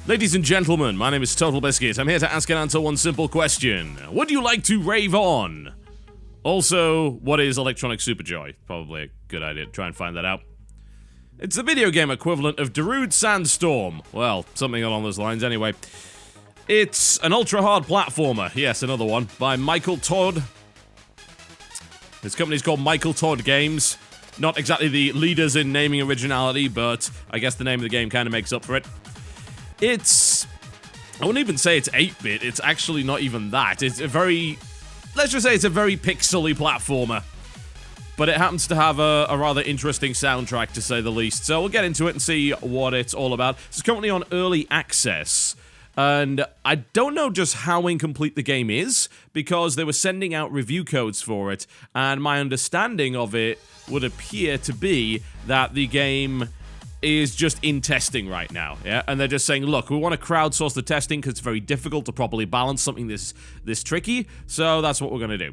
Ladies and gentlemen, my name is TotalBiscuit. I'm here to ask and answer one simple question. Would you like to rave on? Also, what is Electronic Superjoy? Probably a good idea to try and find that out. It's the video game equivalent of Darude Sandstorm. Well, something along those lines anyway. It's an ultra-hard platformer. Yes, another one. By Michael Todd. His company's called Michael Todd Games. Not exactly the leaders in naming originality, but I guess the name of the game kind of makes up for it. I wouldn't even say it's 8-bit, it's actually not even that. It's a very, let's just say it's a very pixely platformer. But it happens to have a rather interesting soundtrack, to say the least. So we'll get into it and see what it's all about. It's currently on early access. And I don't know just how incomplete the game is, because they were sending out review codes for it. And my understanding of it would appear to be that the game is just in testing right now, yeah? And they're just saying, look, we want to crowdsource the testing because it's very difficult to properly balance something this tricky, so that's what we're going to do.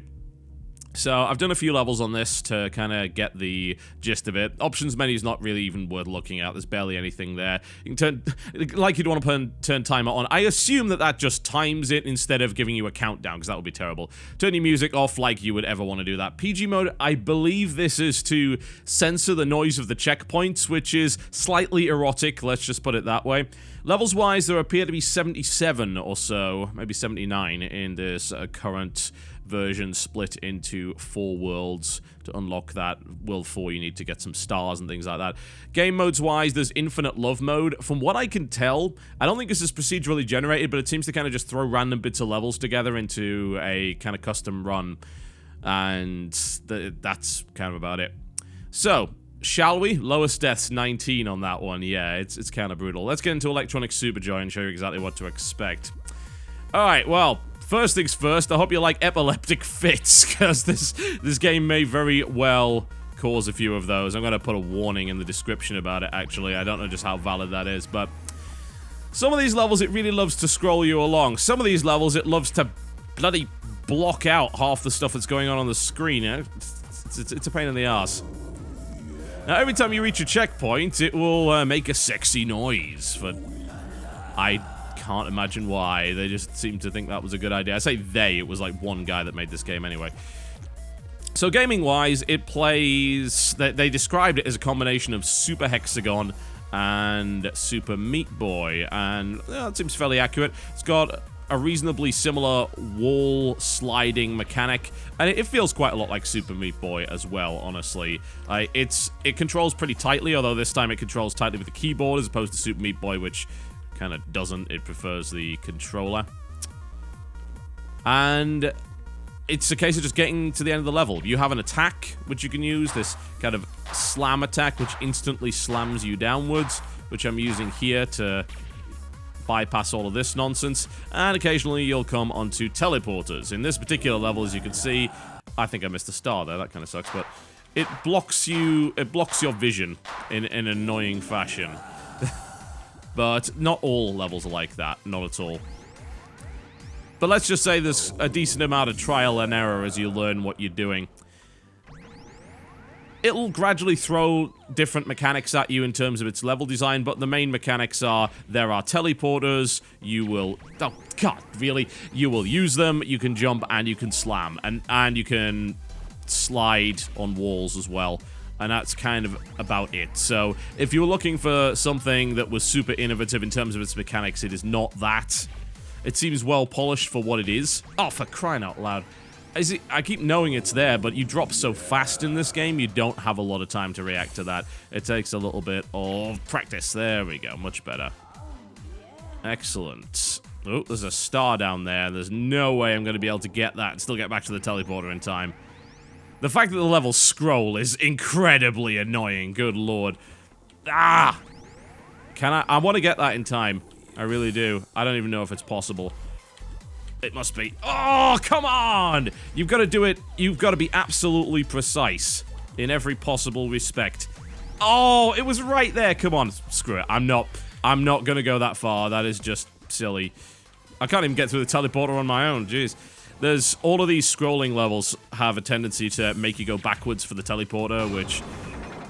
So I've done a few levels on this to kind of get the gist of it. Options menu is not really even worth looking at. There's barely anything there. You can turn, like you'd want to turn timer on. I assume that just times it instead of giving you a countdown, because that would be terrible. Turn your music off like you would ever want to do that. PG mode, I believe this is to censor the noise of the checkpoints, which is slightly erotic, let's just put it that way. Levels-wise, there appear to be 77 or so, maybe 79 in this current version, split into 4 worlds. To unlock that world 4, you need to get some stars and things like that. Game modes wise, there's infinite love mode. From what I can tell, I don't think this is procedurally generated, but it seems to kind of just throw random bits of levels together into a kind of custom run, and that's kind of about it. So, shall we? Lowest deaths 19 on that one. Yeah, it's kind of brutal. Let's get into Electronic Superjoy and show you exactly what to expect. Alright, well, first things first, I hope you like epileptic fits, because this game may very well cause a few of those. I'm going to put a warning in the description about it, actually. I don't know just how valid that is, but some of these levels, it really loves to scroll you along. Some of these levels, it loves to bloody block out half the stuff that's going on the screen. You know? It's a pain in the ass. Now, every time you reach a checkpoint, it will make a sexy noise, but I can't imagine why. They just seem to think that was a good idea. I say they, it was like one guy that made this game anyway. So gaming-wise, it plays, they described it as a combination of Super Hexagon and Super Meat Boy, and that seems fairly accurate. It's got a reasonably similar wall sliding mechanic, and it feels quite a lot like Super Meat Boy as well, honestly. It controls pretty tightly, although this time it controls tightly with the keyboard as opposed to Super Meat Boy, which kind of doesn't. It prefers the controller. And it's a case of just getting to the end of the level. You have an attack, which you can use, this kind of slam attack, which instantly slams you downwards, which I'm using here to bypass all of this nonsense. And occasionally you'll come onto teleporters. In this particular level, as you can see, I think I missed a star there, that kind of sucks, but it blocks your vision in an annoying fashion. But not all levels are like that, not at all. But let's just say there's a decent amount of trial and error as you learn what you're doing. It'll gradually throw different mechanics at you in terms of its level design, but the main mechanics are, there are teleporters, you will, oh god, really? You will use them, you can jump, and you can slam, and you can slide on walls as well. And that's kind of about it. So, if you were looking for something that was super innovative in terms of its mechanics, it is not that. It seems well polished for what it is. Oh, for crying out loud. I keep knowing it's there, but you drop so fast in this game, you don't have a lot of time to react to that. It takes a little bit of practice. There we go, much better. Excellent. Oh, there's a star down there. There's no way I'm going to be able to get that and still get back to the teleporter in time. The fact that the levels scroll is incredibly annoying, good lord. Ah! I want to get that in time. I really do. I don't even know if it's possible. It must be. Oh, come on! You've got to do it. You've got to be absolutely precise in every possible respect. Oh, it was right there. Come on, screw it. I'm not going to go that far. That is just silly. I can't even get through the teleporter on my own. Jeez. There's all of these scrolling levels have a tendency to make you go backwards for the teleporter, which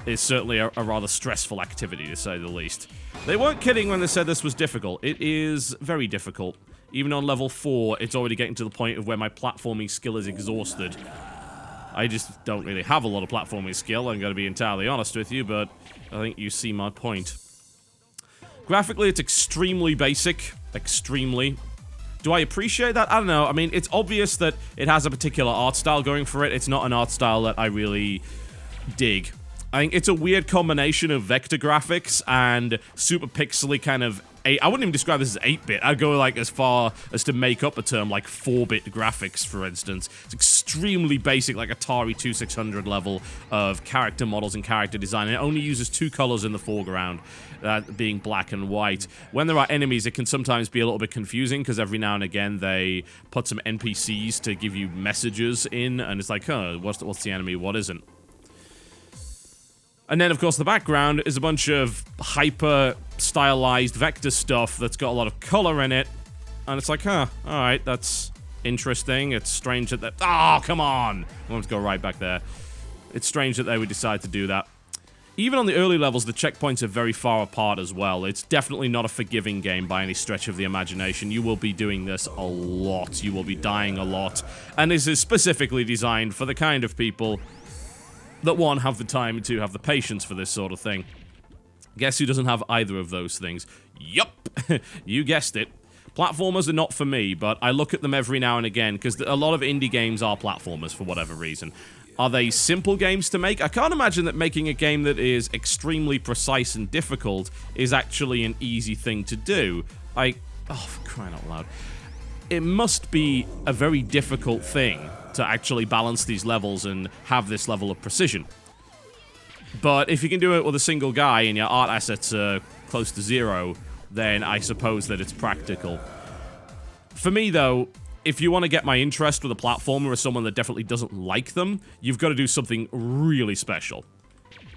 is certainly a rather stressful activity, to say the least. They weren't kidding when they said this was difficult. It is very difficult. Even on level 4, it's already getting to the point of where my platforming skill is exhausted. I just don't really have a lot of platforming skill, I'm going to be entirely honest with you, but I think you see my point. Graphically, it's extremely basic. Extremely. Do I appreciate that? I don't know. I mean, it's obvious that it has a particular art style going for it. It's not an art style that I really dig. I think it's a weird combination of vector graphics and super pixely kind of... I wouldn't even describe this as 8-bit. I'd go like as far as to make up a term like 4-bit graphics, for instance. It's extremely basic, like Atari 2600 level of character models and character design. And it only uses 2 colors in the foreground, being black and white. When there are enemies, it can sometimes be a little bit confusing because every now and again they put some NPCs to give you messages in, and it's like, huh, what's the enemy, what isn't? And then, of course, the background is a bunch of hyper-stylized vector stuff that's got a lot of color in it. And it's like, huh, alright, that's interesting. It's strange that... Oh, come on! I want to go right back there. It's strange that they would decide to do that. Even on the early levels, the checkpoints are very far apart as well. It's definitely not a forgiving game by any stretch of the imagination. You will be doing this a lot. You will be dying a lot. And this is specifically designed for the kind of people... that, 1, have the time, and 2, have the patience for this sort of thing. Guess who doesn't have either of those things? Yup! You guessed it. Platformers are not for me, but I look at them every now and again, because a lot of indie games are platformers for whatever reason. Are they simple games to make? I can't imagine that making a game that is extremely precise and difficult is actually an easy thing to do. Oh, for crying out loud. It must be a very difficult thing to actually balance these levels and have this level of precision. But if you can do it with a single guy and your art assets are close to 0, then I suppose that it's practical. For me, though, if you want to get my interest with a platformer as someone that definitely doesn't like them, you've got to do something really special.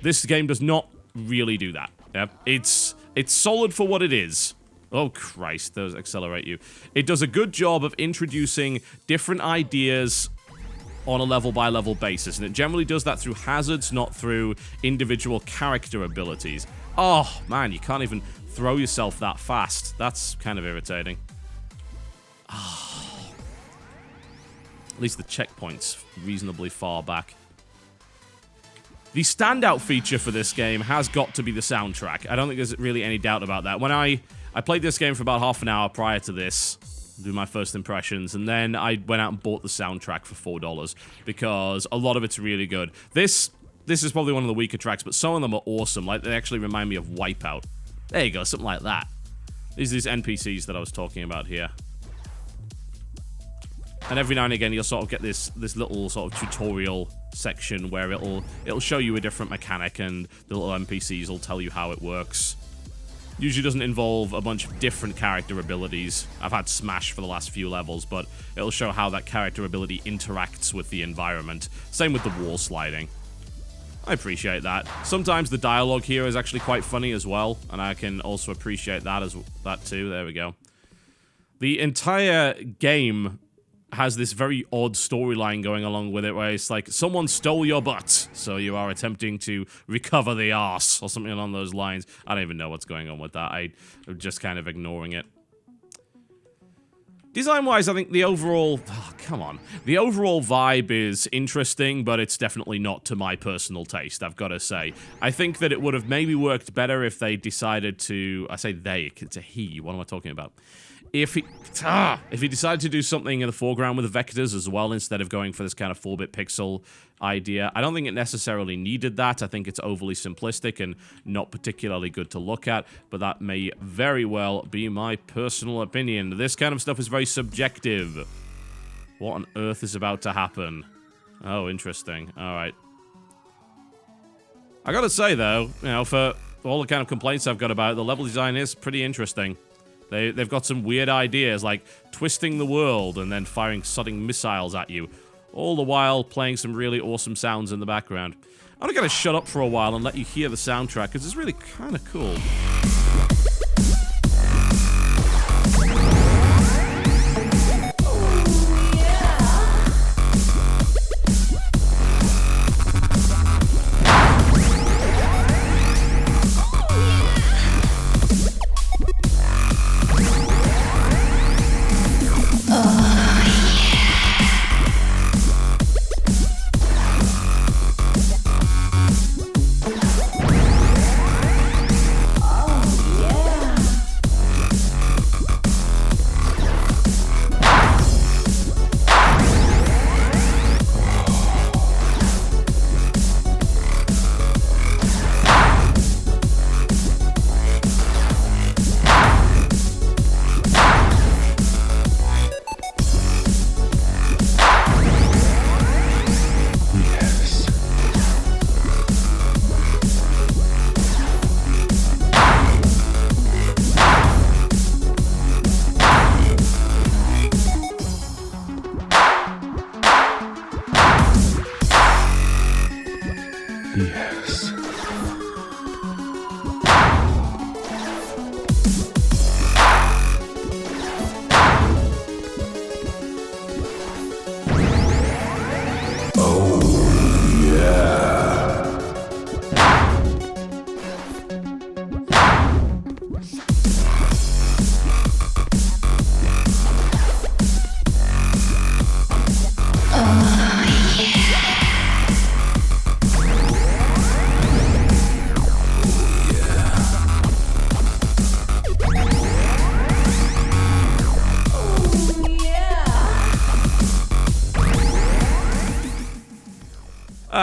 This game does not really do that. Yep. It's solid for what it is. Oh, Christ, those accelerate you. It does a good job of introducing different ideas on a level-by-level basis, and it generally does that through hazards, not through individual character abilities. Oh, man, you can't even throw yourself that fast. That's kind of irritating. Oh. At least the checkpoint's reasonably far back. The standout feature for this game has got to be the soundtrack. I don't think there's really any doubt about that. When I played this game for about half an hour prior to this, do my first impressions, and then I went out and bought the soundtrack for $4 because a lot of it's really good. This is probably one of the weaker tracks, but some of them are awesome. Like, they actually remind me of Wipeout. There you go, something like that. These NPCs that I was talking about here. And every now and again, you'll sort of get this little sort of tutorial section where it'll show you a different mechanic, and the little NPCs will tell you how it works. Usually doesn't involve a bunch of different character abilities. I've had Smash for the last few levels, but it'll show how that character ability interacts with the environment. Same with the wall sliding. I appreciate that. Sometimes the dialogue here is actually quite funny as well, and I can also appreciate that too. There we go. The entire game has this very odd storyline going along with it, where it's like, someone stole your butt, so you are attempting to recover the arse, or something along those lines. I don't even know what's going on with that. I'm just kind of ignoring it. Design-wise, I think the overall... Oh, come on. The overall vibe is interesting, but it's definitely not to my personal taste, I've got to say. I think that it would have maybe worked better if they decided to... I say they, it's a he. What am I talking about? If he decided to do something in the foreground with the vectors as well, instead of going for this kind of 4-bit pixel idea, I don't think it necessarily needed that. I think it's overly simplistic and not particularly good to look at, but that may very well be my personal opinion. This kind of stuff is very subjective. What on earth is about to happen? Oh, interesting. Alright. I gotta say, though, you know, for all the kind of complaints I've got about it, the level design is pretty interesting. They've got some weird ideas, like twisting the world and then firing sodding missiles at you, all the while playing some really awesome sounds in the background. I'm gonna shut up for a while and let you hear the soundtrack, because it's really kind of cool.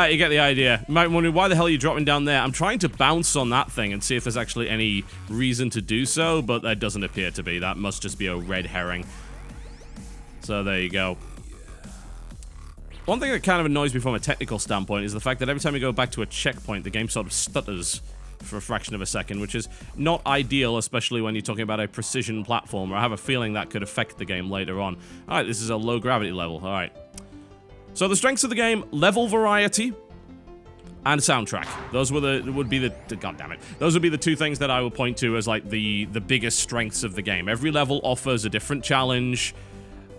Alright, you get the idea. You might wonder, why the hell are you dropping down there? I'm trying to bounce on that thing and see if there's actually any reason to do so, but there doesn't appear to be. That must just be a red herring. So there you go. One thing that kind of annoys me from a technical standpoint is the fact that every time you go back to a checkpoint, the game sort of stutters for a fraction of a second, which is not ideal, especially when you're talking about a precision platformer. I have a feeling that could affect the game later on. Alright, this is a low gravity level. Alright. So the strengths of the game, level variety and soundtrack. Those would be the two things that I would point to as like the biggest strengths of the game. Every level offers a different challenge.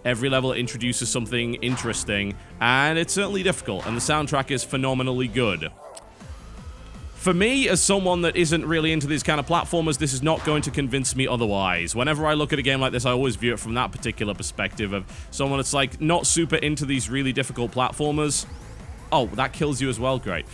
Every level introduces something interesting, and it's certainly difficult, and the soundtrack is phenomenally good. For me, as someone that isn't really into these kind of platformers, this is not going to convince me otherwise. Whenever I look at a game like this, I always view it from that particular perspective of someone that's, like, not super into these really difficult platformers. Oh, that kills you as well, great.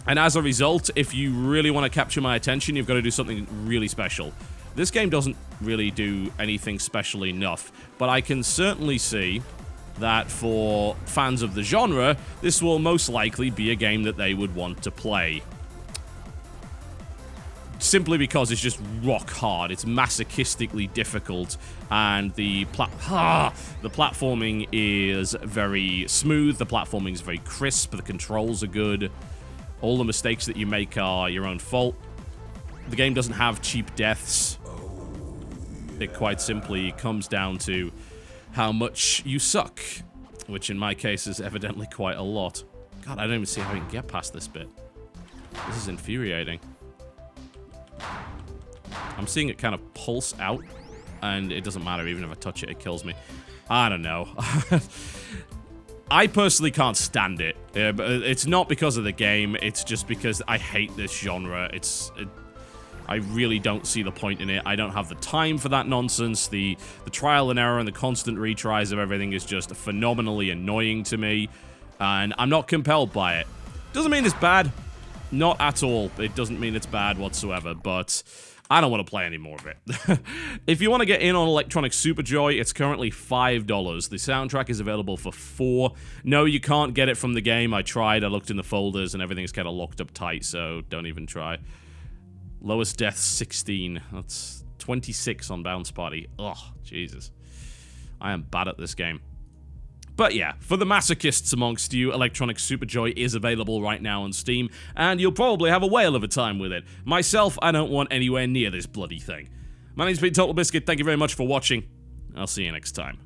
And as a result, if you really want to capture my attention, you've got to do something really special. This game doesn't really do anything special enough, but I can certainly see that for fans of the genre, this will most likely be a game that they would want to play. Simply because it's just rock hard, it's masochistically difficult, and the platforming is very smooth, the platforming is very crisp, the controls are good, all the mistakes that you make are your own fault. The game doesn't have cheap deaths. It quite simply comes down to how much you suck, which in my case is evidently quite a lot. God, I don't even see how we can get past this bit. This is infuriating. I'm seeing it kind of pulse out, and it doesn't matter. Even if I touch it, it kills me. I don't know. I personally can't stand it. But it's not because of the game. It's just because I hate this genre. I really don't see the point in it. I don't have the time for that nonsense. The trial and error and the constant retries of everything is just phenomenally annoying to me, and I'm not compelled by it. Doesn't mean it's bad. Not at all. It doesn't mean it's bad whatsoever, but I don't want to play any more of it. If you want to get in on Electronic Superjoy, it's currently $5. The soundtrack is available for $4. No, you can't get it from the game. I tried. I looked in the folders, and everything's kind of locked up tight, so don't even try. Lowest death, 16. That's 26 on Bounce Party. Ugh, Jesus. I am bad at this game. But yeah, for the masochists amongst you, Electronic Superjoy is available right now on Steam, and you'll probably have a whale of a time with it. Myself, I don't want anywhere near this bloody thing. My name's been TotalBiscuit. Thank you very much for watching. I'll see you next time.